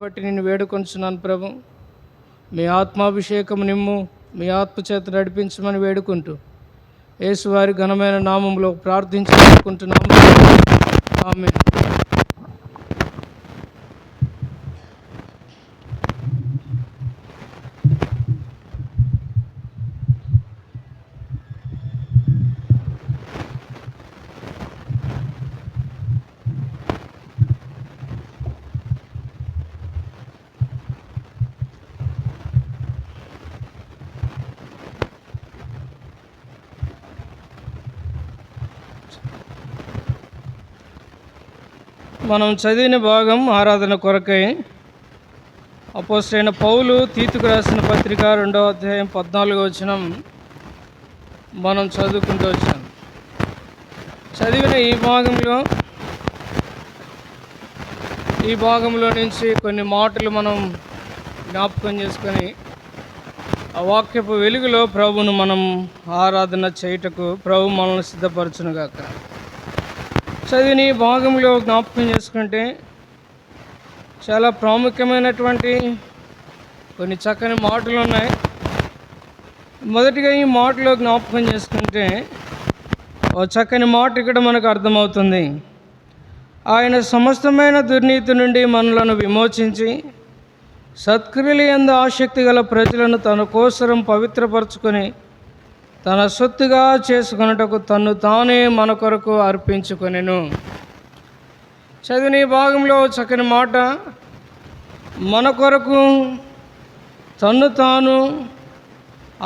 బట్టి నేను వేడుకొంచున్నాను ప్రభు, మీ ఆత్మాభిషేకం నిమ్ము, మీ ఆత్మచేత నడిపించమని వేడుకుంటూ యేసువారి ఘనమైన నామంలో ప్రార్థించి వేడుకుంటున్నాము. ఆమేన్. మనం చదివిన భాగం ఆరాధన కొరకై అపోస్తలుడైన పౌలు తీతుకు రాసిన పత్రిక 2వ అధ్యాయం 14వ వచనం మనం చదువుకుంటూ వచ్చాం. చదివిన ఈ భాగంలో నుంచి కొన్ని మాటలు మనం జ్ఞాపకం చేసుకొని ఆ వాక్యపు వెలుగులో ప్రభువును మనం ఆరాధన చేయుటకు ప్రభు మనల్ని సిద్ధపరచునుగాక. చదివిన ఈ భాగంలో జ్ఞాపకం చేసుకుంటే చాలా ప్రాముఖ్యమైనటువంటి కొన్ని చక్కని మాటలు ఉన్నాయి. మొదటిగా ఈ మాటలో జ్ఞాపకం చేసుకుంటే ఓ చక్కని మాట ఇక్కడ మనకు అర్థమవుతుంది. ఆయన సమస్తమైన దుర్నీతి నుండి మనలను విమోచించి సత్క్రియల యందు ఆసక్తి గల ప్రజలను తన కోసరం పవిత్రపరచుకొని తన సొత్తుగా చేసుకొనుటకు తన్ను తానే మన కొరకు అర్పించుకొనెను. చదివిన ఈ భాగంలో చక్కని మాట, మన కొరకు తన్ను తాను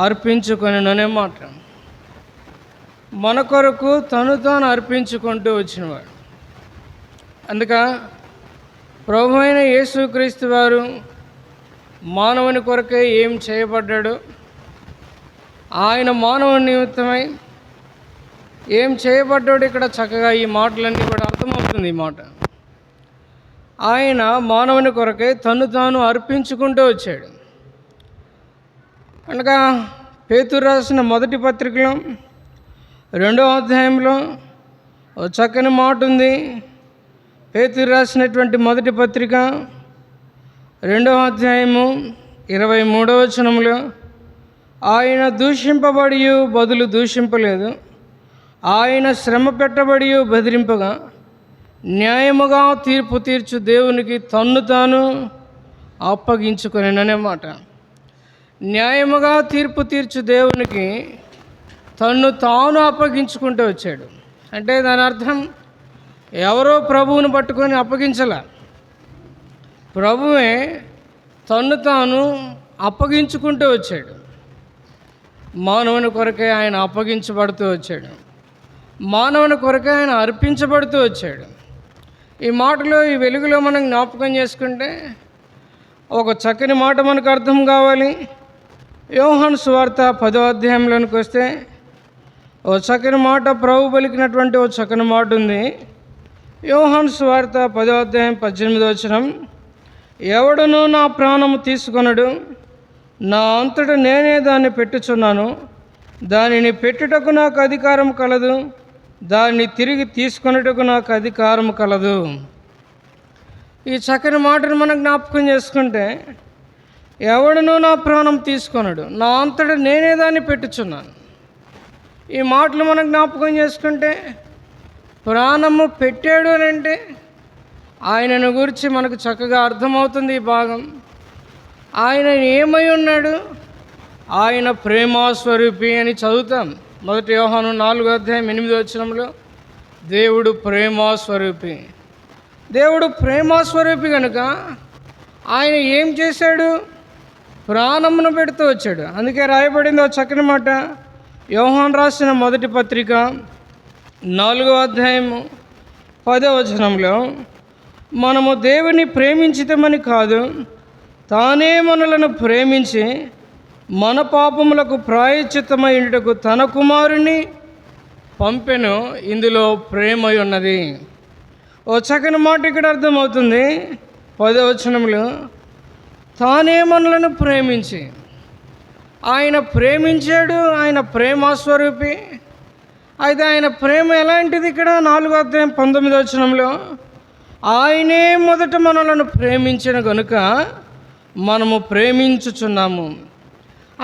అర్పించుకొనెను అనే మాట. మన కొరకు తను తాను అర్పించుకుంటూ వచ్చినవాడు. అందుక ప్రభు అయిన యేసుక్రీస్తు వారు మానవుని కొరకే ఏం చేయబడ్డాడు, ఆయన మానవుని నిమిత్తమై ఏం చేయబడ్డాడు, ఇక్కడ చక్కగా ఈ మాటలన్నీ కూడా అర్థమవుతుంది. ఈ మాట ఆయన మానవుని కొరకే తను తాను అర్పించుకుంటూ వచ్చాడు. అనగా పేతురు రాసిన మొదటి పత్రికలో 2వ అధ్యాయంలో ఓ చక్కని మాట ఉంది. పేతురు రాసినటువంటి మొదటి పత్రిక 2వ అధ్యాయము 23వ వచనంలో, ఆయన దూషింపబడి బదులు దూషింపలేదు, ఆయన శ్రమ పెట్టబడి బెదిరింపగా న్యాయముగా తీర్పు తీర్చు దేవునికి తన్ను తాను అప్పగించుకొనెననే మాట. న్యాయముగా తీర్పు తీర్చు దేవునికి తన్ను తాను అప్పగించుకుంటూ వచ్చాడు. అంటే దాని అర్థం ఎవరో ప్రభువును పట్టుకొని అప్పగించలే, ప్రభువే తన్ను తాను అప్పగించుకుంటూ వచ్చాడు. మానవుని కొరకే ఆయన అప్పగించబడుతూ వచ్చాడు, మానవుని కొరకే ఆయన అర్పించబడుతూ వచ్చాడు. ఈ మాటలో ఈ వెలుగులో మనం జ్ఞాపకం చేసుకుంటే ఒక చక్కని మాట మనకు అర్థం కావాలి. యోహాను సువార్త 10వ అధ్యాయంలోనికి వస్తే ఓ చక్కని మాట, ప్రభు పలికినటువంటి ఓ చక్కని మాట ఉంది. యోహాను సువార్త 10వ అధ్యాయం 18వ వచనం, ఎవడనూ నా ప్రాణము తీసుకొనడు, నా అంతటా నేనే దాన్ని పెట్టుచున్నాను, దానిని పెట్టుటకు నాకు అధికారం కలదు, దాన్ని తిరిగి తీసుకొనుటకు నాకు అధికారం కలదు. ఈ చక్కని మాటను మనం జ్ఞాపకం చేసుకుంటే, ఎవడనూ నా ప్రాణం తీసుకొనడు, నా అంతటా నేనే దాన్ని పెట్టుచున్నాను. ఈ మాటలు మనం జ్ఞాపకం చేసుకుంటే ప్రాణము పెట్టాడు అని అంటే ఆయనను గురించి మనకు చక్కగా అర్థమవుతుంది. ఈ భాగం ఆయన ఏమై ఉన్నాడు, ఆయన ప్రేమాస్వరూపి అని చదువుతాం. 1 యోహాను 4వ అధ్యాయం 8వ వచనంలో దేవుడు ప్రేమాస్వరూపి. దేవుడు ప్రేమాస్వరూపి కనుక ఆయన ఏం చేశాడు, ప్రాణమును పెడుతూ వచ్చాడు. అందుకే రాయబడింది ఓ చక్కని మాట, యోహాను రాసిన మొదటి పత్రిక 4వ అధ్యాయము 10వ వచనంలో, మనము దేవుని ప్రేమించితమని కాదు, తానే మనలను ప్రేమించి మన పాపములకు ప్రాయశ్చిత్తమైనటకు తన కుమారుని పంపెను, ఇందులో ప్రేమ ఉన్నది. ఓ చక్కని మాట ఇక్కడ అర్థమవుతుంది. 10వ వచనంలో తానే మనలను ప్రేమించి, ఆయన ప్రేమించాడు, ఆయన ప్రేమాస్వరూపి. అయితే ఆయన ప్రేమ ఎలాంటిది? ఇక్కడ 4వ అధ్యాయం 19వ వచనంలో ఆయనే మొదట మనలను ప్రేమించిన గనుక మనము ప్రేమించుచున్నాము.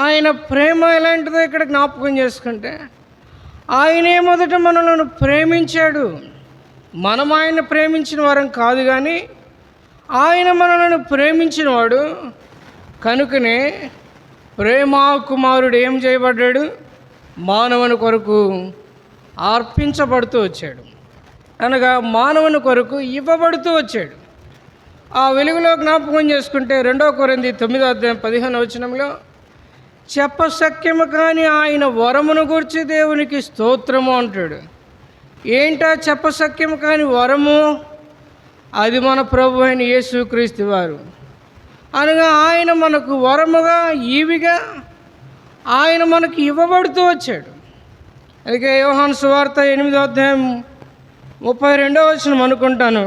ఆయన ప్రేమ ఎలాంటిదో ఇక్కడ జ్ఞాపకం చేసుకుంటే, ఆయనే మొదట మనలను ప్రేమించాడు. మనం ఆయన ప్రేమించిన వారం కాదు, కానీ ఆయన మనలను ప్రేమించినవాడు. కనుకనే ప్రేమా కుమారుడు ఏం చేయబడ్డాడు? మానవుని కొరకు అర్పించబడుతూ వచ్చాడు, అనగా మానవుని కొరకు ఇవ్వబడుతూ వచ్చాడు. ఆ వెలుగులో జ్ఞాపకం చేసుకుంటే 2 కొరింథీ 9:15 చెప్పశక్యము కాని ఆయన వరమును గురించి దేవునికి స్తోత్రము అంటాడు. ఏంటా చెప్పశక్యము కాని వరము? అది మన ప్రభు అయిన యేసుక్రీస్తు వారు. అనగా ఆయన మనకు వరముగా, ఈవిగా ఆయన మనకు ఇవ్వబడుతూ వచ్చాడు. అందుకే యోహాను సువార్త 8:32 అనుకుంటాను,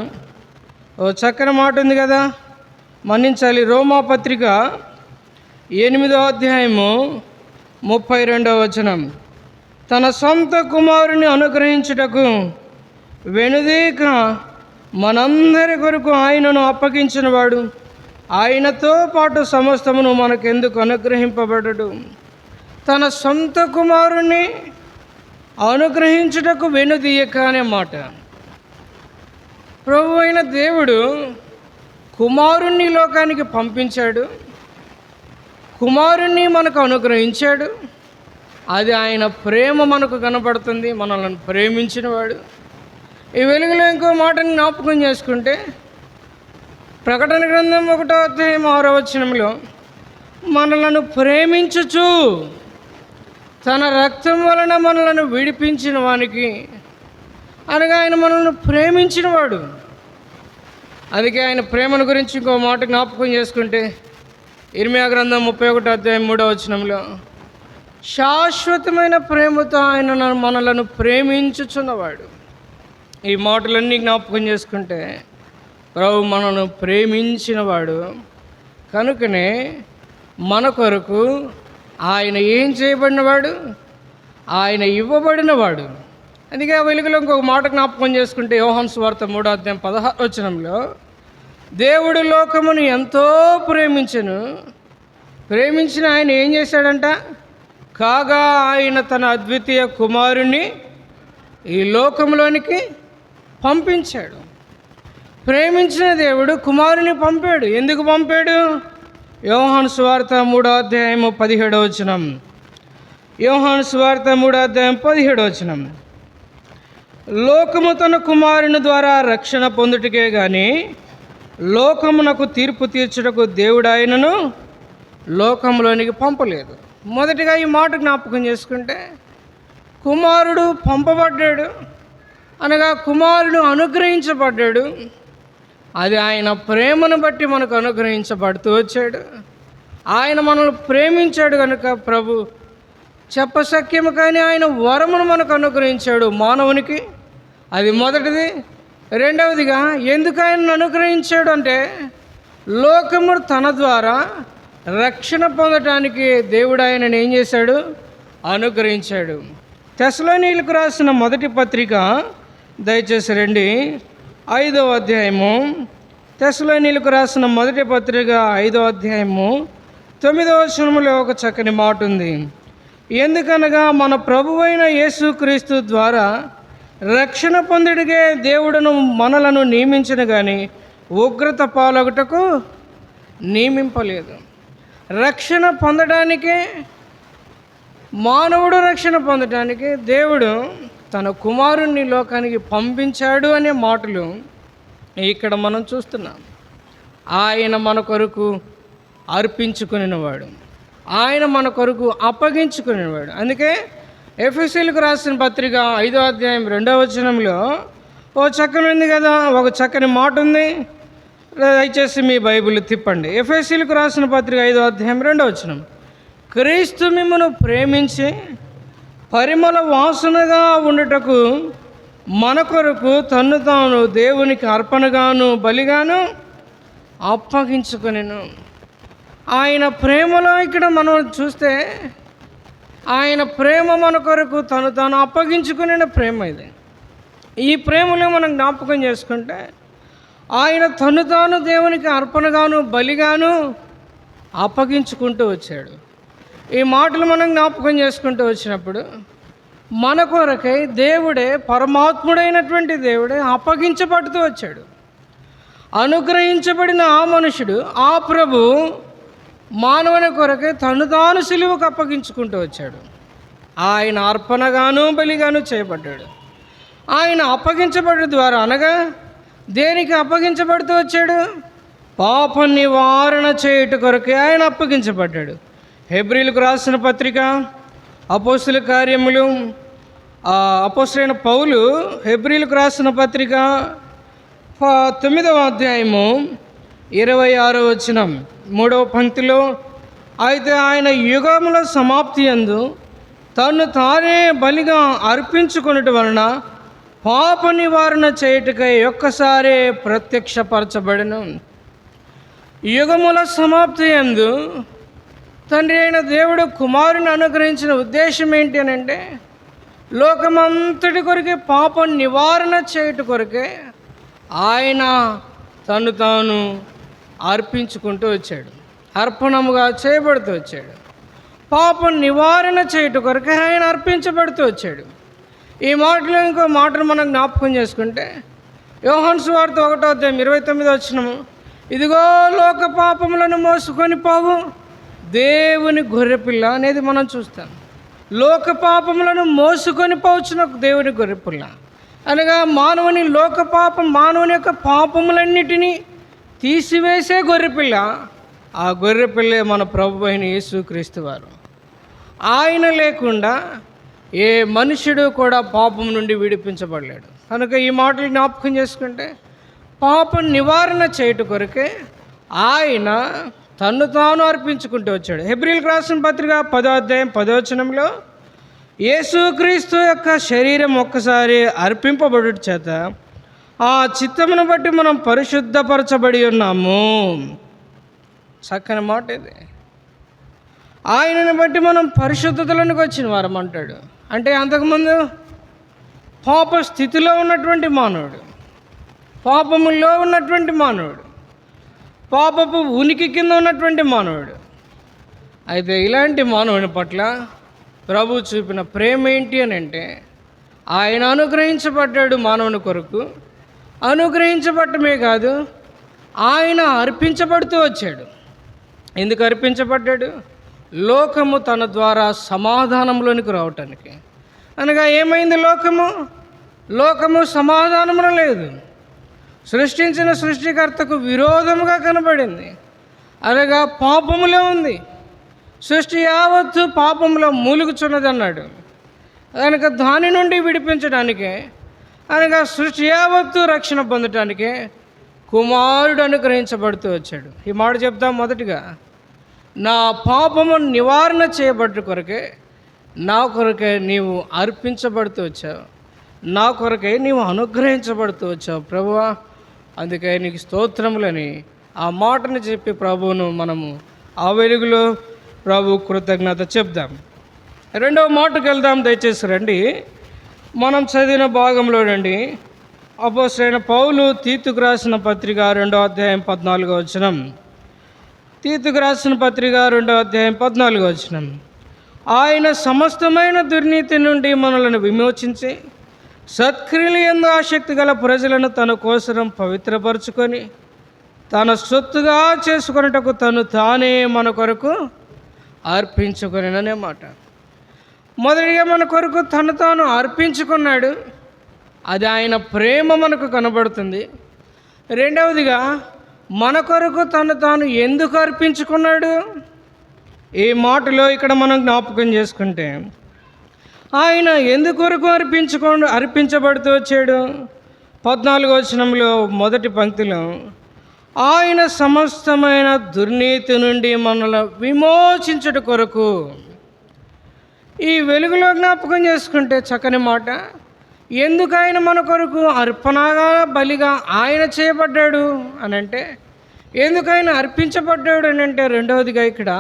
ఓ చక్కని మాట ఉంది కదా, మన్నించాలి. రోమాపత్రిక 8:32 తన సొంత కుమారుని అనుగ్రహించుటకు వెనుదీక మనందరి కొరకు ఆయనను అప్పగించినవాడు ఆయనతో పాటు సమస్తమును మనకెందుకు అనుగ్రహింపబడడు? తన సొంత కుమారుని అనుగ్రహించుటకు వెనుదీయక అనే మాట. ప్రభు అయిన దేవుడు కుమారుణ్ణి లోకానికి పంపించాడు, కుమారుణ్ణి మనకు అనుగ్రహించాడు. అది ఆయన ప్రేమ మనకు కనబడుతుంది, మనల్ని ప్రేమించినవాడు. ఈ వెలుగులో ఇంకో మాటని జ్ఞాపకం చేసుకుంటే, ప్రకటన గ్రంథం 1:6 మనలను ప్రేమించుచు తన రక్తం వలన మనలను విడిపించిన వానికి, అనగా ఆయన మనల్ని ప్రేమించినవాడు. అందుకే ఆయన ప్రేమను గురించి ఇంకో మాట జ్ఞాపకం చేసుకుంటే, ఇర్మియా గ్రంథం 31:3 శాశ్వతమైన ప్రేమతో ఆయన మనలను ప్రేమించుచున్నవాడు. ఈ మాటలన్నీ జ్ఞాపకం చేసుకుంటే, ప్రభు మనను ప్రేమించినవాడు. కనుకనే మన కొరకు ఆయన ఏం చేయబడినవాడు? ఆయన ఇవ్వబడినవాడు. అందుకే ఆ వెలుగులో ఇంకొక మాట జ్ఞాపకం చేసుకుంటే, యోహాను సువార్త 3:16 దేవుడు లోకమును ఎంతో ప్రేమించిన ఆయన ఏం చేశాడంట? కాగా ఆయన తన అద్వితీయ కుమారుణ్ణి ఈ లోకంలోనికి పంపించాడు. ప్రేమించిన దేవుడు కుమారుని పంపాడు. ఎందుకు పంపాడు? యోహాను సువార్త 3:17 యోహాను సువార్త 3:17 లోకము తన కుమారుని ద్వారా రక్షణ పొందుటకే గాని లోకమునకు తీర్పు తీర్చుటకు దేవుడు ఆయనను లోకంలోనికి పంపలేదు. మొదటిగా ఈ మాట జ్ఞాపకం చేసుకుంటే, కుమారుడు పంపబడ్డాడు, అనగా కుమారుడు అనుగ్రహించబడ్డాడు. అది ఆయన ప్రేమను బట్టి మనకు అనుగ్రహించబడుతూ వచ్చాడు. ఆయన మనల్ని ప్రేమించాడు కనుక ప్రభు చెప్పశక్యము కానీ ఆయన వరమును మనకు అనుగ్రహించాడు మానవునికి. అది మొదటిది. రెండవదిగా ఎందుకు ఆయనను అనుగ్రహించాడు అంటే, లోకము తన ద్వారా రక్షణ పొందటానికి దేవుడు ఆయనను ఏం చేశాడు? అనుగ్రహించాడు. తెస్సలోనీయులకు రాసిన మొదటి పత్రిక దయచేసి రండి, 5వ అధ్యాయము. తెస్సలోనీయులకు రాసిన మొదటి పత్రిక 5వ అధ్యాయము 9 ఒక చక్కని మాట ఉంది. ఎందుకనగా మన ప్రభువైన యేసుక్రీస్తు ద్వారా రక్షణ పొందుడిగే దేవుడును మనలను నియమించిన కానీ ఉగ్రత పాలొగటకు నియమింపలేదు. రక్షణ పొందడానికే, మానవుడు రక్షణ పొందడానికి దేవుడు తన కుమారుణ్ణి లోకానికి పంపించాడు అనే మాటలు ఇక్కడ మనం చూస్తున్నాం. ఆయన మన కొరకు అర్పించుకునేవాడు, ఆయన మన కొరకు అప్పగించుకునేవాడు. అందుకే ఎఫెసీయులకు రాసిన పత్రిక 5వ అధ్యాయం 2 ఓ చక్కని ఉంది కదా, ఒక చక్కని మాట ఉంది. దయచేసి మీ బైబిల్ తిప్పండి. ఎఫెసీయులకు రాసిన పత్రిక 5వ అధ్యాయం 2 క్రీస్తు మిమ్మును ప్రేమించి పరిమళ వాసనగా ఉండుటకు మన కొరకు తన్ను తాను దేవునికి అర్పణగాను బలిగాను అప్పగించుకొనెను. ఆయన ప్రేమలో ఇక్కడ మనం చూస్తే, ఆయన ప్రేమ మన కొరకు తను తాను అప్పగించుకునే ప్రేమ ఇది. ఈ ప్రేమలో మనం జ్ఞాపకం చేసుకుంటే, ఆయన తను తాను దేవునికి అర్పణగాను బలిగాను అప్పగించుకుంటూ వచ్చాడు. ఈ మాటలు మనం జ్ఞాపకం చేసుకుంటూ వచ్చినప్పుడు మన కొరకై దేవుడే, పరమాత్ముడైనటువంటి దేవుడే అప్పగించబడుతూ వచ్చాడు. అనుగ్రహించబడిన ఆ మనుషుడు, ఆ ప్రభు మానవుని కొరకై తను తాను సిలువకు అప్పగించుకుంటూ వచ్చాడు. ఆయన అర్పణగాను బలిగాను చేయబడ్డాడు. ఆయన అప్పగించబడ్డ ద్వారా, అనగా దేనికి అప్పగించబడుతూ వచ్చాడు? పాప నివారణ చేయుట కొరకే ఆయన అప్పగించబడ్డాడు. హెబ్రీలకు రాసిన పత్రిక, అపోస్తుల కార్యములు, అపోస్తలుడైన పౌలు హెబ్రీలకు రాసిన పత్రిక 9వ అధ్యాయము 26వ వచనం 3వ పంక్తిలో, అయితే ఆయన యుగముల సమాప్తి యందు తను తానే బలిగా అర్పించుకొనుట వలన పాప నివారణ చేయుటకై ఒక్కసారే ప్రత్యక్షపరచబడెను. యుగముల సమాప్తి యందు తండ్రి అయిన దేవుడు కుమారుని అనుగ్రహించిన ఉద్దేశం ఏంటి అని అంటే, లోకమంతటి కొరకే పాప నివారణ చేయుట కొరకే ఆయన తను తాను అర్పించుకుంటూ వచ్చాడు, అర్పణముగా చేయబడుతూ వచ్చాడు. పాప నివారణ చేయుట కొరకే ఆయన అర్పించబడుతూ వచ్చాడు. ఈ మాటలో ఇంకో మాటను మనం జ్ఞాపకం చేసుకుంటే, యోహాను సువార్త 1వ అధ్యాయం 29వ వచనము, ఇదిగో లోక పాపములను మోసుకొని పోవు దేవుని గొర్రెపిల్ల అనేది మనం చూస్తాం. లోక పాపములను మోసుకొని పోవచ్చున దేవుని గొర్రెపిల్ల అనగా మానవుని లోక పాపం, మానవుని యొక్క పాపములన్నిటినీ తీసివేసే గొర్రెపిల్ల. ఆ గొర్రెపిల్లే మన ప్రభు అయిన యేసుక్రీస్తు వారు. ఆయన లేకుండా ఏ మనుష్యుడు కూడా పాపం నుండి విడిపించబడలేడు. కనుక ఈ మాటలు జ్ఞాపకం చేసుకుంటే, పాప నివారణ చేయుట కొరకే ఆయన తన్ను తాను అర్పించుకుంటూ వచ్చాడు. హెబ్రీలకు రాసిన పత్రిక 10వ అధ్యాయం 10వ వచనంలో, యేసుక్రీస్తు యొక్క శరీరం ఒక్కసారి అర్పింపబడుట చేత ఆ చిత్తమును బట్టి మనం పరిశుద్ధపరచబడి ఉన్నాము. చక్కని మాట ఇది. ఆయనను బట్టి మనం పరిశుద్ధతలోనికి వచ్చిన వారం అంటాడు. అంటే అంతకుముందు పాప స్థితిలో ఉన్నటువంటి మానవుడు, పాపములో ఉన్నటువంటి మానవుడు, పాపపు ఉనికి కింద ఉన్నటువంటి మానవుడు. అయితే ఇలాంటి మానవుని పట్ల ప్రభు చూపిన ప్రేమ ఏంటి అని అంటే, ఆయన అనుగ్రహించబడ్డాడు మానవుని కొరకు. అనుగ్రహించబడటమే కాదు, ఆయన అర్పించబడుతూ వచ్చాడు. ఎందుకు అర్పించబడ్డాడు? లోకము తన ద్వారా సమాధానంలోనికి రావటానికి. అనగా ఏమైంది? లోకము సమాధానంలో లేదు. సృష్టించిన సృష్టికర్తకు విరోధముగా కనబడింది. అనగా పాపములో ఉంది. సృష్టి యావత్తు పాపంలో మూలుగుచున్నది అన్నాడు. కనుక దాని నుండి విడిపించడానికే, అనగా సృష్టి యావత్తు రక్షణ పొందటానికే కుమారుడు అనుగ్రహించబడుతూ వచ్చాడు. ఈ మాట చెప్తాం. మొదటిగా, నా పాపము నివారణ చేయబడ్డ కొరకే, నా కొరకే నీవు అర్పించబడుతూ వచ్చావు, నా కొరకే నీవు అనుగ్రహించబడుతూ వచ్చావు ప్రభువా, అందుకే నీకు స్తోత్రములని ఆ మాటను చెప్పి ప్రభువును మనము ఆ వెలుగులో ప్రభు కృతజ్ఞత చెప్దాం. రెండవ మాటకు వెళ్దాం. దయచేసి రండి. మనం చదివిన భాగంలో రండి. అపోస్తలుడైన పౌలు తీతుకు రాసిన పత్రిక 2వ అధ్యాయం 14వ వచనం. తీతుకు రాసిన పత్రిక 2వ అధ్యాయం 14వ వచనం. ఆయన సమస్తమైన దుర్నీతి నుండి మనలను విమోచించి సత్క్రియల యందు ఆసక్తి గల ప్రజలను తన కోసం పవిత్రపరుచుకొని తన సొత్తుగా చేసుకొనుటకు తను తానే మన కొరకు అర్పించుకొననే మాట. మొదటిగా మన కొరకు తను తాను అర్పించుకున్నాడు. అది ఆయన ప్రేమ మనకు కనబడుతుంది. రెండవదిగా, మన కొరకు తను తాను ఎందుకు అర్పించుకున్నాడు? ఈ మాటలో ఇక్కడ మనం జ్ఞాపకం చేసుకుంటే, ఆయన ఎందుకొరకు అర్పించబడుతూ వచ్చాడు? 14వ వచనంలో మొదటి పంక్తిలో, ఆయన సమస్తమైన దుర్నీతి నుండి మనల్ని విమోచించుట కొరకు. ఈ వెలుగులో జ్ఞాపకం చేసుకుంటే చక్కని మాట. ఎందుకు ఆయన మన కొరకు అర్పణగా బలిగా ఆయన చేయబడ్డాడు అని అంటే, ఎందుకు ఆయన అర్పించబడ్డాడు అని అంటే, రెండవదిగా ఇక్కడ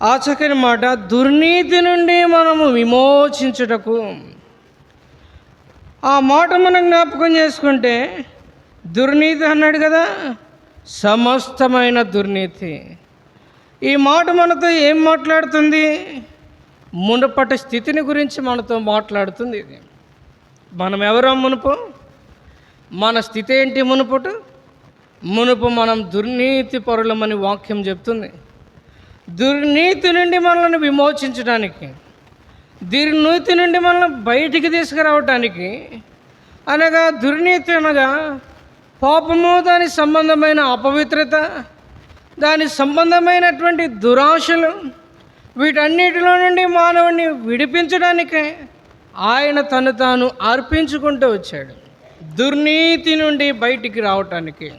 ఆ చక్కని మాట, దుర్నీతి నుండి మనము విమోచించుటకు. ఆ మాట మనం జ్ఞాపకం చేసుకుంటే దుర్నీతి అన్నాడు కదా, సమస్తమైన దుర్నీతి. ఈ మాట మనతో ఏం మాట్లాడుతుంది? మునుపటి స్థితిని గురించి మనతో మాట్లాడుతుంది. ఇది మనం ఎవరో మునుపు, మన స్థితి ఏంటి మునుపు మనం దుర్నీతి పరులమని వాక్యం చెప్తుంది. దుర్నీతి నుండి మనల్ని విమోచించడానికి, దుర్నీతి నుండి మనల్ని బయటికి తీసుకురావటానికి, అనగా దుర్నీతి అనగా పాపము, దాని సంబంధమైన అపవిత్రత, దాని సంబంధమైనటువంటి దురాశలు, వీటన్నిటిలో నుండి మానవుని విడిపించడానికే ఆయన తను తాను అర్పించుకుంటూ వచ్చాడు, దుర్నీతి నుండి బయటికి రావటానికి.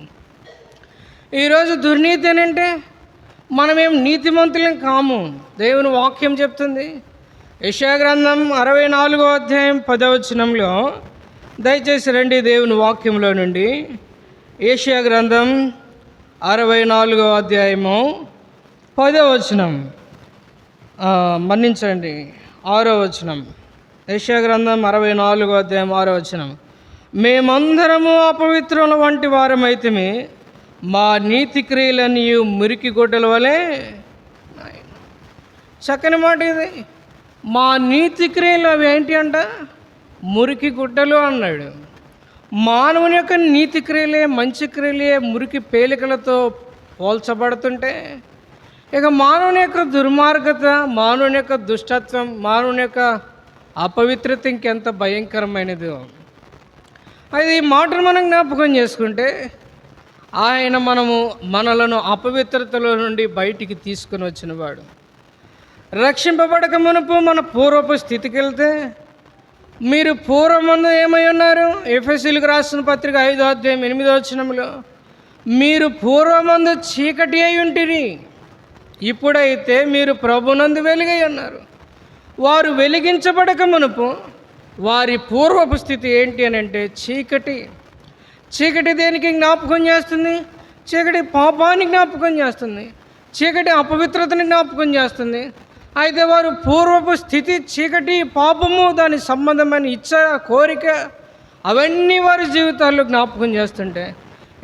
ఈరోజు దుర్నీతి అని అంటే మనమేం నీతిమంతులం కాము. దేవుని వాక్యం చెప్తుంది. యెషయా గ్రంథం 64వ అధ్యాయం 10వ వచనంలో, దయచేసి రండి దేవుని వాక్యంలో నుండి. యెషయా గ్రంథం 64వ అధ్యాయము 10వ వచనం, మన్నించండి 6వ వచనం. యెషయా గ్రంథం 64వ అధ్యాయం 6వ వచనం. మేమందరము అపవిత్రుల వంటి వారమైతిమి, మా నీతి క్రియలన్నీ మురికి గుడ్డల వలె. చక్కని మాట ఇది. మా నీతి క్రియలు అవి ఏంటి అంట? మురికి గుడ్డలు అన్నాడు. మానవుని యొక్క నీతి క్రియలే, మంచి క్రియలే మురికి పేలికలతో పోల్చబడుతుంటే, ఇక మానవుని యొక్క దుర్మార్గత, మానవుని యొక్క దుష్టత్వం, మానవుని యొక్క అపవిత్రత ఇంకెంత భయంకరమైనదో. అది ఈ మాటను మనం జ్ఞాపకం చేసుకుంటే, ఆయన మనలను అపవిత్రతలో నుండి బయటికి తీసుకుని వచ్చినవాడు. రక్షింపబడక మునుపు మన పూర్వపు స్థితికి వెళ్తే, మీరు పూర్వమందు ఏమై ఉన్నారు? ఎఫెసీయులకు రాసిన పత్రిక 5వ అధ్యాయం 8వ వచనంలో, మీరు పూర్వమందు చీకటి అయి ఉంటిరి, ఇప్పుడైతే మీరు ప్రభునందు వెలుగై ఉన్నారు. వారు వెలిగించబడక మునుపు వారి పూర్వపు స్థితి ఏంటి అని అంటే చీకటి. చీకటి దేనికి జ్ఞాపకం చేస్తుంది? చీకటి పాపాన్ని జ్ఞాపకం చేస్తుంది, చీకటి అపవిత్రతని జ్ఞాపకం చేస్తుంది. అయితే వారు పూర్వపు స్థితి చీకటి, పాపము, దాని సంబంధమైన ఇచ్చ, కోరిక, అవన్నీ వారి జీవితాల్లో జ్ఞాపకం చేస్తుంటే,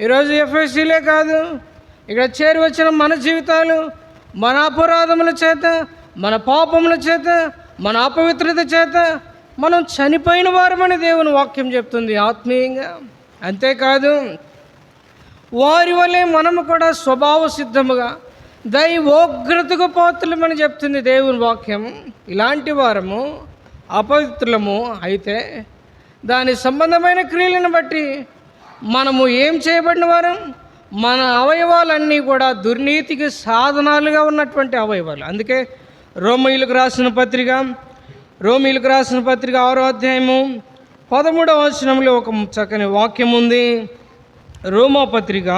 ఈరోజు ఎఫ్ఎస్సీలే కాదు, ఇక్కడ చేరి వచ్చిన మన జీవితాలు మన అపరాధముల చేత, మన పాపముల చేత, మన అపవిత్రత చేత మనం చనిపోయిన వారమని దేవుని వాక్యం చెప్తుంది ఆత్మీయంగా. అంతేకాదు, వారి వలె మనము కూడా స్వభావ సిద్ధముగా దైవోగ్రతకు పాత్రలమని చెప్తుంది దేవుని వాక్యం. ఇలాంటి వారము అపవిత్రులము అయితే దాని సంబంధమైన క్రియలను బట్టి మనము ఏం చేయబడిన వారం? మన అవయవాలన్నీ కూడా దుర్నీతికి సాధనాలుగా ఉన్నటువంటి అవయవాలు. అందుకే రోమీయులకు రాసిన పత్రిక 6వ అధ్యాయము 13వ వచనంలో ఒక చక్కని వాక్యం ఉంది. రోమాపత్రిక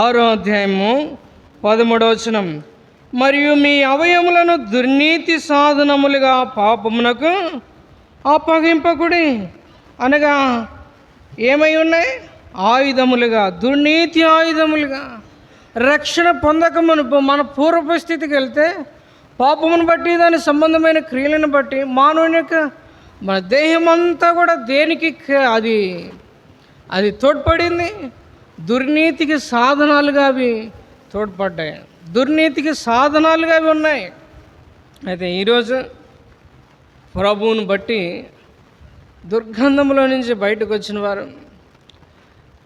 6వ అధ్యాయము 13వ వచనం. మరియు మీ అవయములను దుర్నీతి సాధనములుగా పాపమునకు అప్పగింపకుడి. అనగా ఏమై ఉన్నాయి? ఆయుధములుగా, దుర్నీతి ఆయుధములుగా. రక్షణ పొందక మునుపు మన పూర్వపు స్థితికి వెళ్తే, పాపమును బట్టి, దాని సంబంధమైన క్రియలను బట్టి మానవుని యొక్క మన దేహం అంతా కూడా దేనికి అది తోడ్పడింది? దుర్నీతికి సాధనాలుగా అవి తోడ్పడ్డాయి, దుర్నీతికి సాధనాలుగా అవి ఉన్నాయి. అయితే ఈరోజు ప్రభువును బట్టి దుర్గంధంలో నుంచి బయటకు వచ్చిన వారం,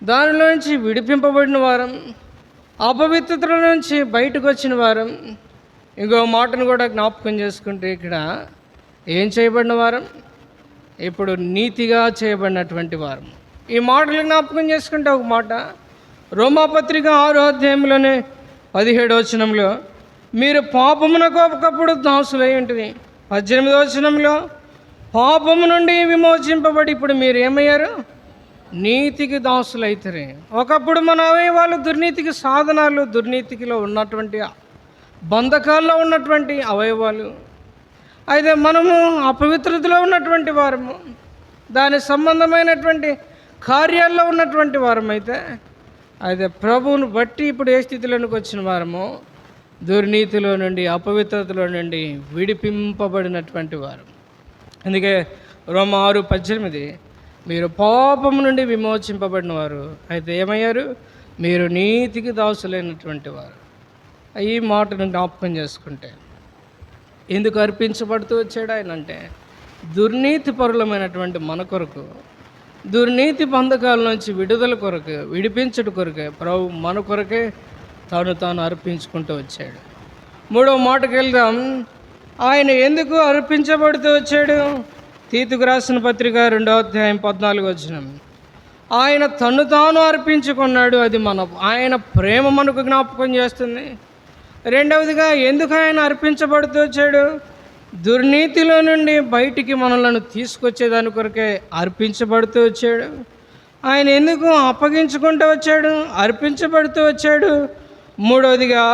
దానిలో నుంచి విడిపింపబడిన వారం, అపవిత్రతల నుంచి బయటకు వచ్చిన వారం. ఇంకో మాటను కూడా జ్ఞాపకం చేసుకుంటే, ఇక్కడ ఏం చేయబడిన వారం? ఇప్పుడు నీతిగా చేయబడినటువంటి వారం. ఈ మాటలు జ్ఞాపకం చేసుకుంటే ఒక మాట, రోమాపత్రిక 6వ అధ్యాయంలోనే 17వ వచనంలో, మీరు పాపమునకు ఒకప్పుడు దాసులై ఉంటుంది. 18వ వచనంలో, పాపము నుండి విమోచింపబడి ఇప్పుడు మీరు ఏమయ్యారు? నీతికి దాసులైతారు. ఒకప్పుడు మన అవయవాలు దుర్నీతికి సాధనాలు, దుర్నీతికిలో ఉన్నటువంటి బంధకాల్లో ఉన్నటువంటి అవయవాలు. అయితే మనము అపవిత్రతలో ఉన్నటువంటి వారము, దాని సంబంధమైనటువంటి కార్యాల్లో ఉన్నటువంటి వారం. అయితే ప్రభువును బట్టి ఇప్పుడు ఏ స్థితిలోనికి వచ్చిన వారము? దుర్నీతిలో నుండి, అపవిత్రతలో నుండి విడిపింపబడినటువంటి వారు. అందుకే రోమా 6:18, మీరు పాపము నుండి విమోచింపబడిన వారు. అయితే ఏమయ్యారు? మీరు నీతికి దాసులైనటువంటి వారు. ఈ మాటను జ్ఞాపకం చేసుకుంటే ఎందుకు అర్పించబడుతూ వచ్చాడు ఆయన అంటే, దుర్నీతి పరులమైనటువంటి మన కొరకు, దుర్నీతి బంధకాల నుంచి విడుదల కొరకు, విడిపించుట కొరకే ప్రభు మన కొరకే తాను అర్పించుకుంటూ వచ్చాడు. మూడవ మాటకు వెళ్దాం. ఆయన ఎందుకు అర్పించబడుతూ వచ్చాడు? తీతుకు రాసిన పత్రిక 2వ అధ్యాయం 14వ వచనం. ఆయన తాను అర్పించుకున్నాడు. అది ఆయన ప్రేమ మనకు జ్ఞాపకం చేస్తుంది. రెండవదిగా ఎందుకు ఆయన అర్పించబడుతూ వచ్చాడు? దుర్నీతిలో నుండి బయటికి మనలను తీసుకొచ్చేదాని కొరకే అర్పించబడుతూ వచ్చాడు. ఆయన ఎందుకు అప్పగించుకుంటూ వచ్చాడు? అర్పించబడుతూ వచ్చాడు. మూడవదిగా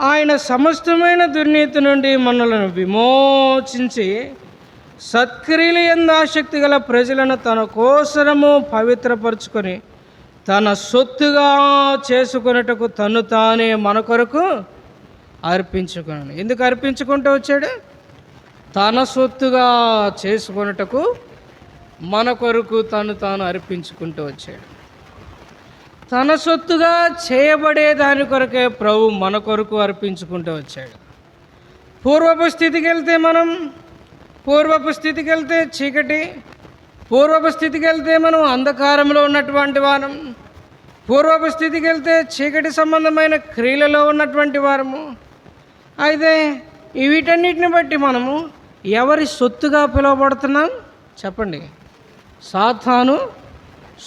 ఆయన సమస్తమైన దుర్నీతి నుండి మనలను విమోచించి సత్క్రియలు యందు ఆసక్తి గల ప్రజలను తన కోసరము పవిత్రపరుచుకొని తన సొత్తుగా చేసుకొనుటకు తానే మన కొరకు అర్పించుకున్నాడు. ఎందుకు అర్పించుకుంటూ వచ్చాడు? తన సొత్తుగా చేసుకొనుటకు మన కొరకు తాను అర్పించుకుంటూ వచ్చాడు. తన సొత్తుగా చేయబడే దాని కొరకే ప్రభు మన కొరకు అర్పించుకుంటూ వచ్చాడు. పూర్వపు స్థితికి వెళ్తే చీకటి, పూర్వపు స్థితికి వెళ్తే మనం అంధకారంలో ఉన్నటువంటి వారం, పూర్వపు స్థితికి వెళ్తే చీకటి సంబంధమైన క్రియలలో ఉన్నటువంటి వారము. అయితే వీటన్నిటిని బట్టి మనము ఎవరి సొత్తుగా పిలువబడుతున్నాం చెప్పండి? సాతాను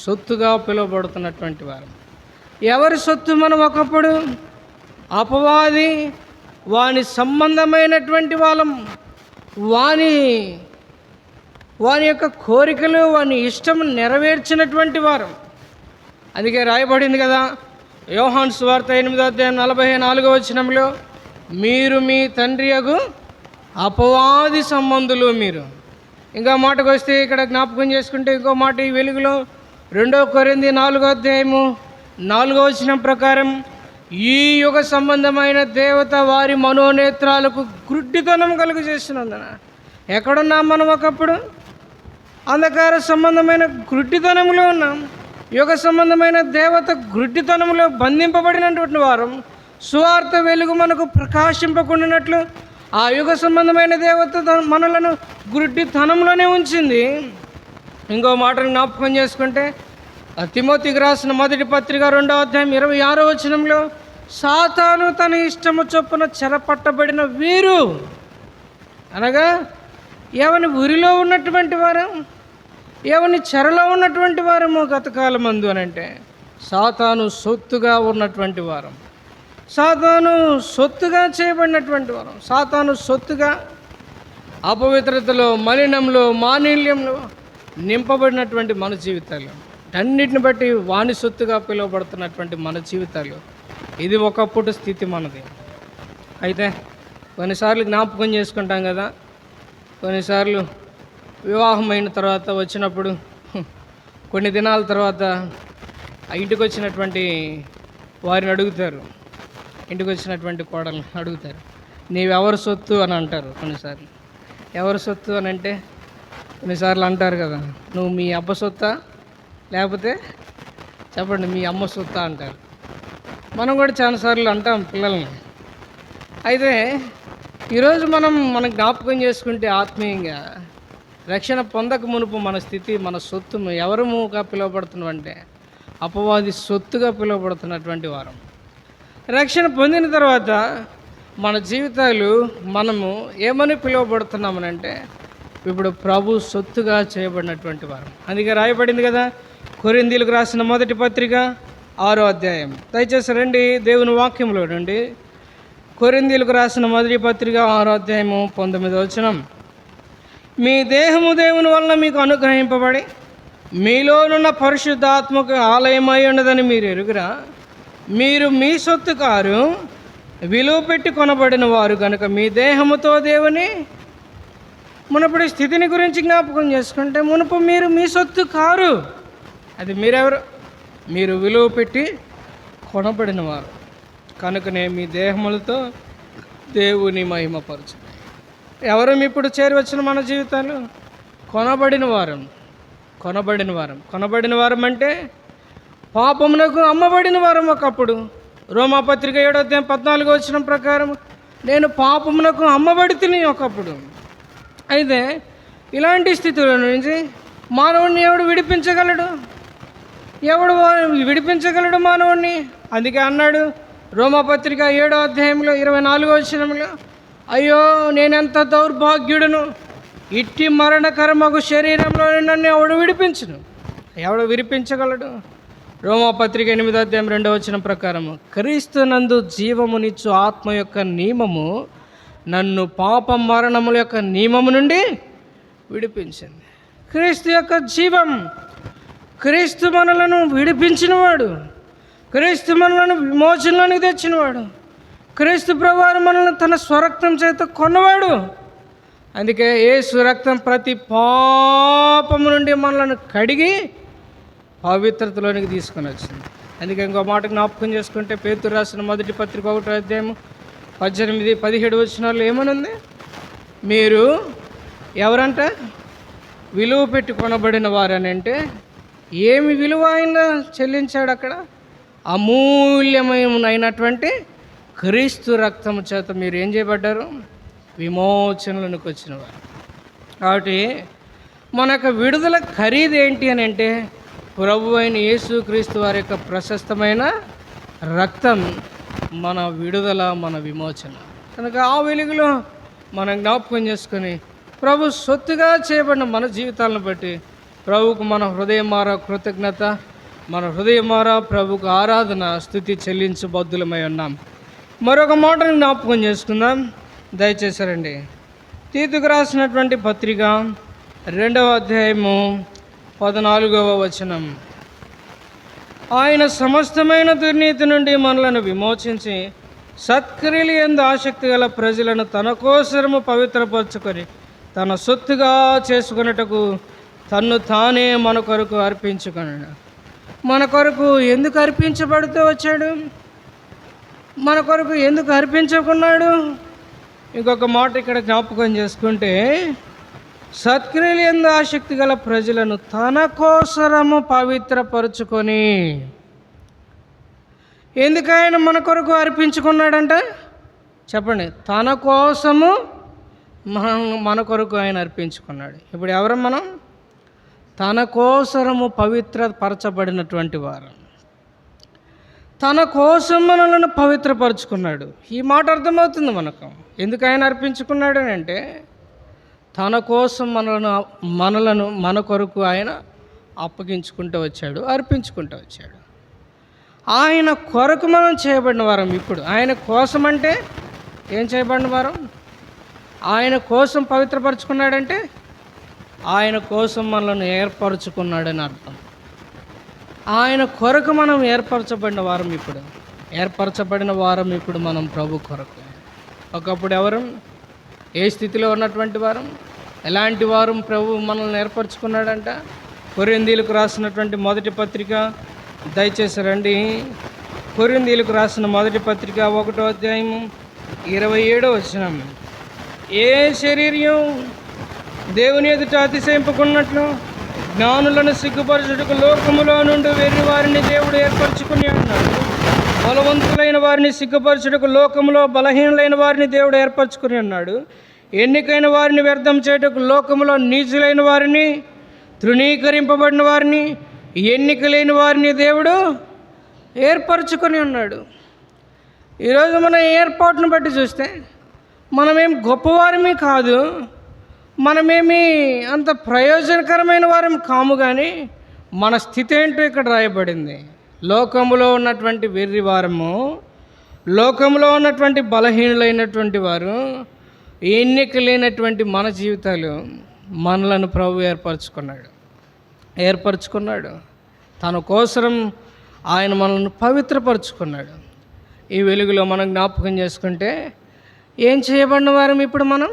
సొత్తుగా పిలువబడుతున్నటువంటి వారు. ఎవరి సొత్తు మనం? ఒకప్పుడు అపవాది, వాని సంబంధమైనటువంటి వాళ్ళం, వాని యొక్క కోరికలు, వాని ఇష్టం నెరవేర్చినటువంటి వారు. అందుకే రాయబడింది కదా, యోహాను సువార్త 8వ అధ్యాయం 44వ వచనంలో, మీరు మీ తండ్రి యగు అపవాది సంబంధులు మీరు. ఇంకా మాటకు వస్తే ఇక్కడ జ్ఞాపకం చేసుకుంటే ఇంకో మాట ఈ వెలుగులో 2 కొరింథీ 4వ అధ్యాయము 4వ వచనం ప్రకారం, ఈ యుగ సంబంధమైన దేవత వారి మనోనేత్రాలకు గుడ్డితనం కలుగు చేసినందున. ఎక్కడున్నాం మనం? ఒకప్పుడు అంధకార సంబంధమైన గుడ్డితనంలో ఉన్నాం. యుగ సంబంధమైన దేవత గుడ్డితనంలో బంధింపబడినటువంటి వారం. సువార్త వెలుగు మనకు ప్రకాశింపకుండానట్లు ఆ యుగ సంబంధమైన దేవత మనలను గుడ్డితనంలోనే ఉంచింది. ఇంకో మాటను జ్ఞాపకం చేసుకుంటే తిమోతికి రాసిన మొదటి పత్రిక 2వ అధ్యాయం 26వ వచనంలో, సాతాను తన ఇష్టము చొప్పున చెరపట్టబడిన వీరు, అనగా ఎవని ఉరిలో ఉన్నటువంటి వారు, ఎవని చెరలో ఉన్నటువంటి వారము గతకాలమందు అని అంటే సాతాను సొత్తుగా ఉన్నటువంటి వారం, సాతాను సొత్తుగా చేయబడినటువంటి వారం, సాతాను సొత్తుగా అపవిత్రతలో, మలినంలో, మాలిన్యంలో నింపబడినటువంటి మన జీవితాలు, అన్నిటిని బట్టి వాని సొత్తుగా పిలువబడుతున్నటువంటి మన జీవితాలు. ఇది ఒకప్పుడు స్థితి మనది. అయితే కొన్నిసార్లు జ్ఞాపకం చేసుకుంటాం కదా, కొన్నిసార్లు వివాహం అయిన తర్వాత వచ్చినప్పుడు కొన్ని దినాల తర్వాత ఇంటికి వచ్చినటువంటి వారిని అడుగుతారు, ఇంటికి వచ్చినటువంటి కోడల్ని అడుగుతారు, నీవెవరి సొత్తు అని అంటారు. కొన్నిసార్లు ఎవరి సొత్తు అని అంటే కొన్నిసార్లు అంటారు కదా, నువ్వు మీ అబ్బ సొత్తా, లేకపోతే చెప్పండి మీ అమ్మ సొత్తా అంటారు. మనం కూడా చాలాసార్లు అంటాం పిల్లల్ని. అయితే ఈరోజు మనం జ్ఞాపకం చేసుకుంటే ఆత్మీయంగా రక్షణ పొందక మునుపు మన స్థితి, మన సొత్తు ఎవరముగా పిలువబడుతున్నామంటే అపవాది సొత్తుగా పిలువబడుతున్నటువంటి వారం. రక్షణ పొందిన తర్వాత మన జీవితాలు మనము ఏమని పిలువబడుతున్నామనంటే ఇప్పుడు ప్రభు సొత్తుగా చేయబడినటువంటి వారం. అందుకే రాయబడింది కదా, కొరింథీయులకు రాసిన మొదటి పత్రిక 6వ అధ్యాయం. దయచేసి రండి దేవుని వాక్యంలో నుండి. కొరింథీయులకు రాసిన మొదటి పత్రిక 6వ అధ్యాయము 19వ వచనం. మీ దేహము దేవుని వలన మీకు అనుగ్రహింపబడి మీలోనున్న పరిశుద్ధాత్మకు ఆలయమై ఉన్నదని మీరు ఎరుగురా. మీరు మీ సొత్తు కారు, విలువ పెట్టి కొనబడిన వారు కనుక మీ దేహముతో దేవుని. మునుపటి స్థితిని గురించి జ్ఞాపకం చేసుకుంటే, మునుపు మీరు మీ సొత్తు కారు, అది మీరెవరు? మీరు విలువ పెట్టి కొనబడిన వారు కనుకనే మీ దేహములతో దేవుని మహిమపరచు. ఎవరు ఇప్పుడు చేరి వచ్చిన మన జీవితాలు? కొనబడిన వారం. కొనబడిన వారం అంటే పాపమునకు అమ్మబడిన వారం. ఒకప్పుడు రోమాపత్రిక 7:14 ప్రకారం నేను పాపమునకు అమ్మబడి తిని ఒకప్పుడు. అయితే ఇలాంటి స్థితిలో నుంచి మానవుడిని ఎవడు విడిపించగలడు? విడిపించగలడు మానవుడిని? అందుకే అన్నాడు రోమాపత్రిక 7:24 అయ్యో నేనెంత దౌర్భాగ్యుడును, ఇట్టి మరణకరమగు శరీరంలో నన్ను ఎవడు విడిపించును? ఎవడు విడిపించగలడు? రోమాపత్రిక 8:2 ప్రకారం క్రీస్తునందు జీవమునిచ్చు ఆత్మ యొక్క నియమము నన్ను పాప మరణముల యొక్క నియమము నుండి విడిపించింది. క్రీస్తు యొక్క జీవం, క్రీస్తు మనలను విడిపించినవాడు, క్రీస్తు మనలను విమోచనలోనికి తెచ్చినవాడు, క్రీస్తు ప్రభువారు మనల్ని తన స్వరక్తం చేత కొన్నవాడు. అందుకే యేసు రక్తం ప్రతి పాపము నుండి మనలను కడిగి పవిత్రతలోనికి తీసుకొని వచ్చింది. అందుకే ఇంకో మాట జ్ఞాపకం చేసుకుంటే పేతురు రాసిన మొదటి పత్రిక 1:18-17 ఏమనుంది? మీరు ఎవరంట? విలువ పెట్టి కొనబడిన వారని. అంటే ఏమి విలువ ఆయన చెల్లించాడు అక్కడ? అమూల్యమైనటువంటి క్రీస్తు రక్తము చేత మీరు ఏం చేయబడ్డారు? విమోచనలోనికి వచ్చిన వారు. కాబట్టి మన యొక్క విడుదల ఖరీదు ఏంటి అని అంటే ప్రభు అయిన యేసు క్రీస్తు వారి యొక్క ప్రశస్తమైన రక్తం మన విడుదల, మన విమోచన. కనుక ఆ వెలుగులో మనం జ్ఞాపకం చేసుకొని ప్రభు సొత్తుగా చేయబడిన మన జీవితాలను బట్టి ప్రభువుకు మన హృదయమారా కృతజ్ఞత, మన హృదయమారా ప్రభువుకు ఆరాధన, స్తుతి చెల్లించు బద్దులమై ఉన్నాం. మరొక మాటను జ్ఞాపకం చేసుకుందాం. దయచేసి రండి. తీతుకు రాసినటువంటి పత్రిక 2:14 ఆయన సమస్తమైన దుర్నీతి నుండి మనలను విమోచించి సత్క్రియలు యందు ఆసక్తి గల ప్రజలను తన కోసము పవిత్రపరచుకొని తన సొత్తుగా చేసుకున్నటకు తన్ను తానే మన కొరకు అర్పించుకున్నాడు. మన కొరకు ఎందుకు అర్పించబడుతూ వచ్చాడు? మన కొరకు ఎందుకు అర్పించుకున్నాడు? ఇంకొక మాట ఇక్కడ జ్ఞాపకం చేసుకుంటే సత్క్రియలు యందు ఆసక్తి గల ప్రజలను తన కోసరము పవిత్రపరుచుకొని. ఎందుకు ఆయన మన కొరకు అర్పించుకున్నాడంట? చెప్పండి. తన కోసము మన కొరకు ఆయన అర్పించుకున్నాడు. ఇప్పుడు ఎవరు మనం? తన కోసరము పవిత్రపరచబడినటువంటి వారు. తన కోసం మనలను పవిత్రపరుచుకున్నాడు. ఈ మాట అర్థమవుతుంది మనకు. ఎందుకు ఆయన అర్పించుకున్నాడు అని అంటే తన కోసం మనలను మన కొరకు ఆయన అప్పగించుకుంటూ వచ్చాడు, అర్పించుకుంటూ వచ్చాడు. ఆయన కొరకు మనం చేయబడిన వారం. ఇప్పుడు ఆయన కోసం అంటే ఏం చేయబడిన వారం? ఆయన కోసం పవిత్రపరుచుకున్నాడంటే ఆయన కోసం మనల్ని ఏర్పరచుకున్నాడని అర్థం. ఆయన కొరకు మనం ఏర్పరచబడిన వారం. ఇప్పుడు మనం ప్రభు కొరకు. ఒకప్పుడు ఎవరు? ఏ స్థితిలో ఉన్నటువంటి వారం? ఎలాంటి వారం ప్రభు మనల్ని ఏర్పరచుకున్నాడంట? కొరింథీయులకు రాసినటువంటి మొదటి పత్రిక, దయచేసి రండి. కొరింథీయులకు రాసిన మొదటి పత్రిక 1:27 ఏ శరీరం దేవుని ఎదుట అతిశయింపుకున్నట్లు జ్ఞానులను సిగ్గుపరచుటకు లోకములో నుండి వెర్రి వారిని దేవుడు ఏర్పరచుకుని అన్నాడు. బలవంతులైన వారిని సిగ్గుపరచుటకు లోకములో బలహీనులైన వారిని దేవుడు ఏర్పరచుకుని అన్నాడు. ఎన్నికైన వారిని వ్యర్థం చేయుటకు లోకములో నీచులైన వారిని, తృణీకరింపబడిన వారిని, ఎన్నిక లేని వారిని దేవుడు ఏర్పరచుకొని ఉన్నాడు. ఈరోజు మన ఏర్పాటును బట్టి చూస్తే మనమేం గొప్పవారమే కాదు, మనమేమి అంత ప్రయోజనకరమైన వారం కాము. కానీ మన స్థితి ఏంటో ఇక్కడ రాయబడింది. లోకములో ఉన్నటువంటి వెర్రి వారము, లోకంలో ఉన్నటువంటి బలహీనులైనటువంటి వారు, ఎన్నిక లేనటువంటి మన జీవితాలు మనలను ప్రభు ఏర్పరచుకున్నాడు. తన కోసం ఆయన మనల్ని పవిత్రపరచుకున్నాడు. ఈ వెలుగులో మనం జ్ఞాపకం చేసుకుంటే ఏం చేయబడిన వారం ఇప్పుడు మనం?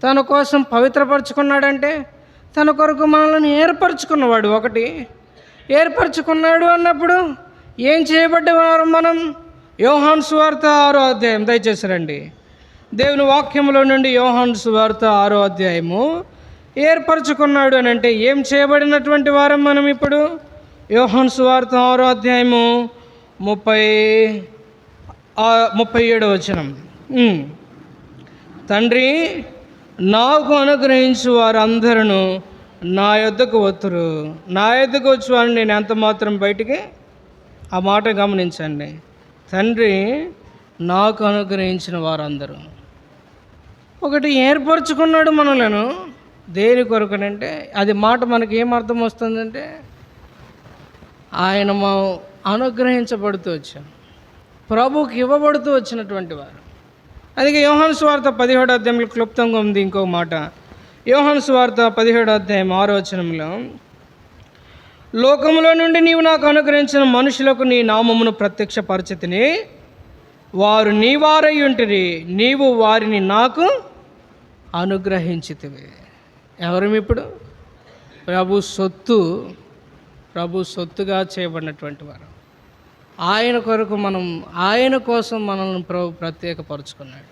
తన కోసం పవిత్రపరచుకున్నాడంటే తన కొరకు మనల్ని ఏర్పరచుకున్నవాడు. ఒకటి ఏర్పరచుకున్నాడు అన్నప్పుడు ఏం చేయబడ్డవారు మనం? యోహాను సువార్త 6 దయచేసి రండి. దేవుని వాక్యంలో నుండి యోహాను సువార్త 6 ఏర్పరచుకున్నాడు అని అంటే ఏం చేయబడినటువంటి వారం మనం ఇప్పుడు? యోహాను సువార్త 6వ అధ్యాయము 37వ వచనం. తండ్రి నాకు అనుగ్రహించు వారందరూ నా యొద్దకు వత్తురు, నా యొద్దకు వచ్చి వారిని నేను ఎంత మాత్రం బయటికి. ఆ మాట గమనించండి. తండ్రి నాకు అనుగ్రహించిన వారందరూ. ఒకటి ఏర్పరచుకున్నాడు మనలను. దేని కొరకనంటే అది మాట మనకి ఏం అర్థం వస్తుందంటే ఆయన అనుగ్రహించబడుతూ వచ్చాం, ప్రభువుకి ఇవ్వబడుతూ వచ్చినటువంటి వారు. అందుకే యోహాను సువార్త 17వ అధ్యాయంలో క్లుప్తంగా ఉంది ఇంకో మాట. యోహాను సువార్త 17వ అధ్యాయం 6వ వచనంలో, లోకములో నుండి నీవు నాకు అనుగ్రహించిన మనుషులకు నీ నామమును ప్రత్యక్షపరచితిని, వారు నీ వారై ఉంటిరి, నీవు వారిని నాకు అనుగ్రహించితివి. ఎవరు ఇప్పుడు? ప్రభు సొత్తుగా చేయబడినటువంటి వారు. ఆయన కొరకు ఆయన కోసం మనల్ని ప్రభు ప్రత్యేకపరుచుకున్నాడు.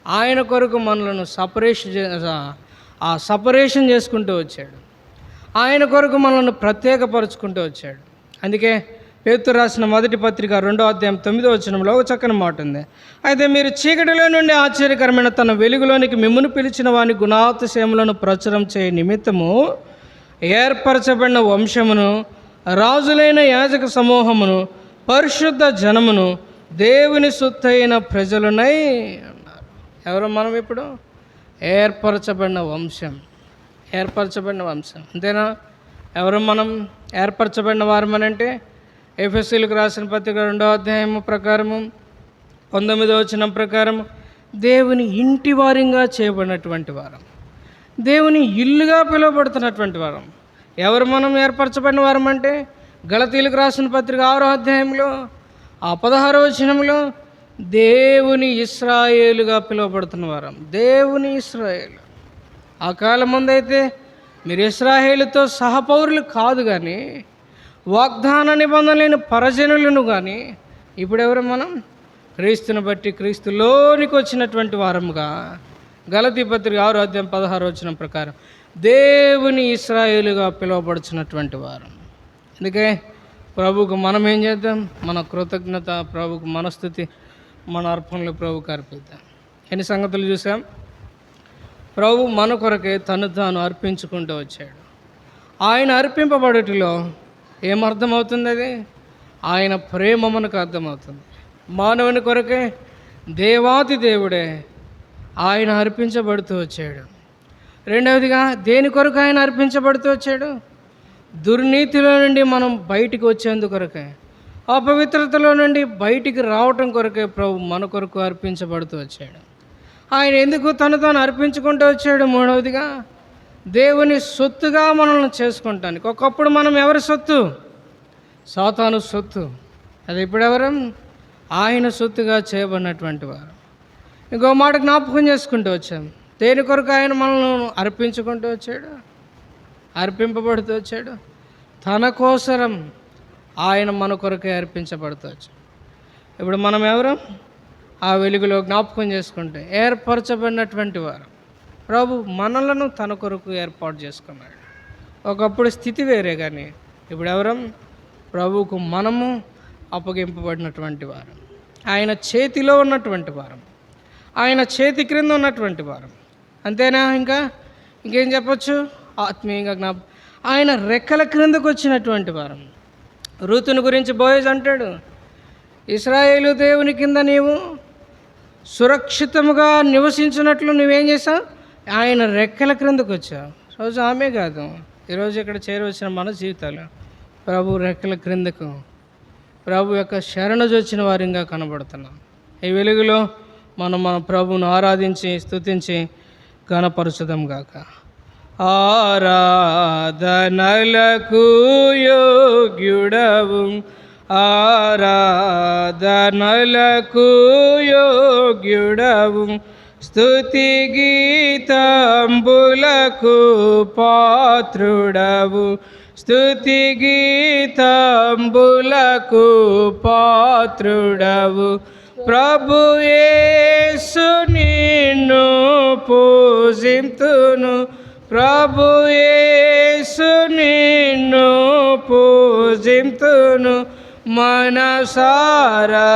ఆయన కొరకు మనలను సపరేషన్ చేసుకుంటూ వచ్చాడు. ఆయన కొరకు మనల్ని ప్రత్యేకపరుచుకుంటూ వచ్చాడు. అందుకే పేతురు రాసిన మొదటి పత్రిక 2వ అధ్యాయం 9వ వచనంలో ఒక చక్కని మాట ఉంది. అయితే మీరు చీకటిలో నుండి ఆశ్చర్యకరమైన తన వెలుగులోనికి మిమ్మును పిలిచిన వాని గుణాతిశయములను ప్రచురం చేయ నిమిత్తము ఏర్పరచబడిన వంశమును, రాజులైన యాజక సమూహమును, పరిశుద్ధ జనమును, దేవుని సొత్తైన ప్రజలునై అన్నారు. ఎవరు మనం ఇప్పుడు? ఏర్పరచబడిన వంశం. అంతేనా? ఎవరు మనం? ఏర్పరచబడిన వారమనంటే ఎఫెసీయులకు రాసిన పత్రిక 2వ అధ్యాయము ప్రకారము 19వ వచనం ప్రకారం దేవుని ఇంటి వారిగా చేయబడినటువంటి వారం, దేవుని ఇల్లుగా పిలువబడుతున్నటువంటి వారం. ఎవరు మనం ఏర్పరచబడిన వారం అంటే గలతీయులకు రాసిన పత్రిక 6వ అధ్యాయంలో 16వ వచనంలో దేవుని ఇశ్రాయేలుగా పిలువబడుతున్న వారం. దేవుని ఇశ్రాయేలు. ఆ కాలం ముందైతే మీరు ఇశ్రాయేలుతో సహపౌరులు కాదు, కానీ వాగ్దాన నిబంధన లేని పరజనులను. కానీ ఇప్పుడు ఎవరు మనం? క్రీస్తుని బట్టి క్రీస్తులోనికి వచ్చినటువంటి వారముగా గలతీ పత్రిక 6వ అధ్యాయం 16వ వచనం ప్రకారం దేవుని ఇశ్రాయేలుగా పిలువబడుచున్నటువంటి వారం. అందుకే ప్రభువుకు మనం ఏం చేద్దాం? మన కృతజ్ఞత, ప్రభువుకు మనస్థుతి, మన అర్పణలు ప్రభువుకు అర్పిద్దాం. ఎన్ని సంగతులు చూసాం? ప్రభు మన కొరకే తను తాను అర్పించుకుంటూ వచ్చాడు. ఆయన అర్పింపబడుటిలో ఏమర్థమవుతుంది? అది ఆయన ప్రేమ మనకు అర్థమవుతుంది. మానవుని కొరకే దేవాది దేవుడే ఆయన అర్పించబడుతూ వచ్చాడు. రెండవదిగా దేని కొరకు ఆయన అర్పించబడుతూ వచ్చాడు? దుర్నీతిలో నుండి మనం బయటికి వచ్చేందుకొరకే, అపవిత్రతలో నుండి బయటికి రావటం కొరకే ప్రభు మన కొరకు అర్పించబడుతూ వచ్చాడు. ఆయన ఎందుకు తను తాను అర్పించుకుంటూ వచ్చాడు? మూడవదిగా దేవుని సొత్తుగా మనల్ని చేసుకుంటానికి. ఒకప్పుడు మనం ఎవరి సొత్తు? సాతాను సొత్తు. అది ఇప్పుడు ఎవరం? ఆయన సొత్తుగా చేయబడినటువంటి వారు. ఇంకో మాట జ్ఞాపకం చేసుకుంటూ వచ్చాం. దేని కొరకు ఆయన మనల్ని అర్పించుకుంటూ వచ్చాడు, అర్పింపబడుతూ వచ్చాడు? తన కోసరం ఆయన మన కొరకే అర్పించబడుతూ వచ్చాడు. ఇప్పుడు మనం ఎవరు? ఆ వెలుగులో జ్ఞాపకం చేసుకుంటే ఏర్పరచబడినటువంటి వారు. ప్రభు మనలను తన కొరకు ఏర్పాటు చేసుకున్నాడు. ఒకప్పుడు స్థితి వేరే, కానీ ఇప్పుడు ఎవరం? ప్రభువుకు మనము అప్పగింపబడినటువంటి వారు, ఆయన చేతిలో ఉన్నటువంటి వారం, ఆయన చేతి క్రింద ఉన్నటువంటి వారం. అంతేనా? ఇంకేం చెప్పచ్చు? ఆత్మీయంగా ఆయన రెక్కల క్రిందకు వచ్చినటువంటి వారం. రూతుని గురించి బోయజ్ అంటాడు, ఇశ్రాయేలు దేవుని కింద నీవు సురక్షితముగా నివసించినట్లు నువ్వేం చేసావు? ఆయన రెక్కల క్రిందకు వచ్చావు. రోజు ఆమె కాదు, ఈరోజు ఇక్కడ చేరవచ్చిన మన జీవితాలు ప్రభు రెక్కల క్రిందకు, ప్రభు యొక్క శరణజొచ్చిన వారిగా కనబడుతున్నాం. ఈ వెలుగులో మనం మన ప్రభువును ఆరాధించి స్తుతించి ఘనపరచుదాం గాక. ఆరాధనలకు యోగ్యుడవు, ఆరాధనలకు యోగ్యుడవు, స్తుతి గీతంబులకు పాత్రుడవు, స్తుతి గీతంబులకు పాత్రుడవు. ప్రభు యేసు నిన్ను పూజింతును, ప్రభు యేసు నిన్ను పూజింతును, మనసారా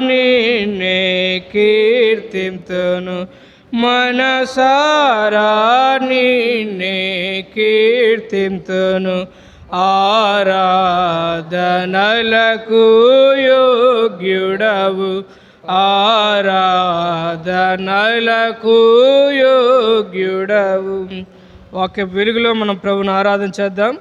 నిన్నే కీర్తింతును, మనసారా నిన్నే కీర్తింతును. ఆరాధనలకు యోగ్యుడవు, ఆరాధనలకు యోగ్యుడవు. వాక్య వెలుగులో మనం ప్రభువుని ఆరాధన చేద్దాం.